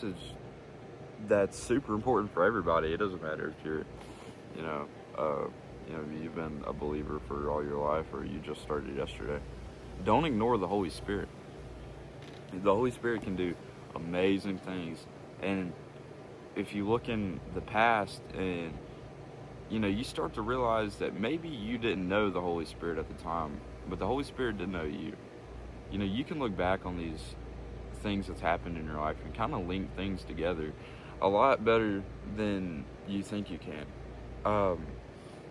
message that's super important for everybody. It doesn't matter if you're, you know, you've been a believer for all your life or you just started yesterday. Don't ignore the Holy Spirit. The Holy Spirit can do amazing things. And if you look in the past and, you start to realize that maybe you didn't know the Holy Spirit at the time, but the Holy Spirit did know you. You can look back on these things that's happened in your life and kind of link things together a lot better than you think you can.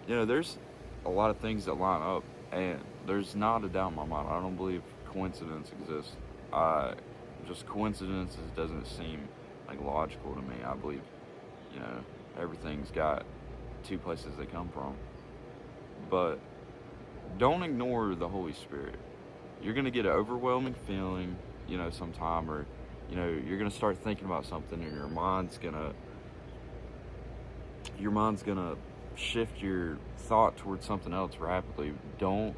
There's a lot of things that line up, and there's not a doubt in my mind. I don't believe coincidence exists. Just coincidences doesn't seem like logical to me. I believe, everything's got two places they come from. But don't ignore the Holy Spirit. You're going to get an overwhelming feeling, sometime, or, you're going to start thinking about something and your mind's going to shift your thought towards something else rapidly. Don't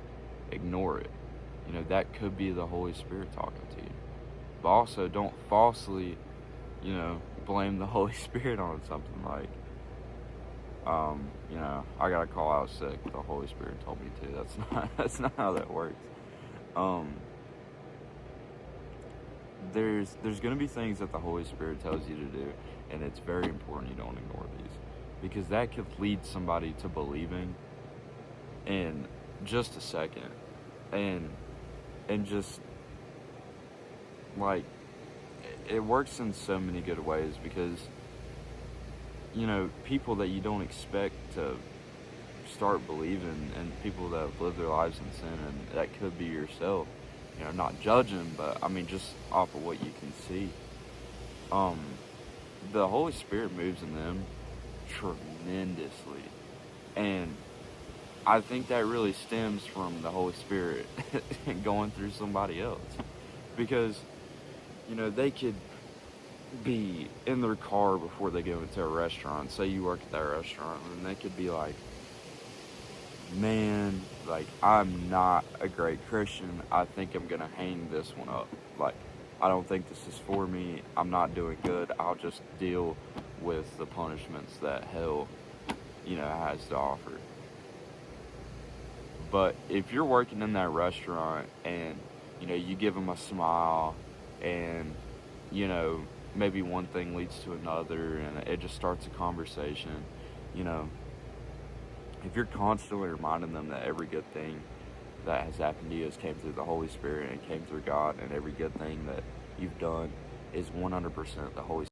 ignore it. That could be the Holy Spirit talking to you. But also don't falsely, blame the Holy Spirit on something like, I got to call out sick. The Holy Spirit told me to. That's not how that works. There's going to be things that the Holy Spirit tells you to do, and it's very important you don't ignore these, because that could lead somebody to believing in just a second, and just like it works in so many good ways, because people that you don't expect to start believing, and people that have lived their lives in sin, and that could be yourself, not judging, but I mean just off of what you can see, the Holy Spirit moves in them tremendously, and I think that really stems from the Holy Spirit going through somebody else, because they could be in their car before they go into a restaurant. Say you work at that restaurant, and they could be like, man, like, I'm not a great Christian. I think I'm gonna hang this one up. Like, I don't think this is for me. I'm not doing good. I'll just deal with the punishments that hell, has to offer. But if you're working in that restaurant and, you give them a smile, and, maybe one thing leads to another, and it just starts a conversation, if you're constantly reminding them that every good thing that has happened to you has came through the Holy Spirit and came through God, and every good thing that you've done is 100% the Holy Spirit.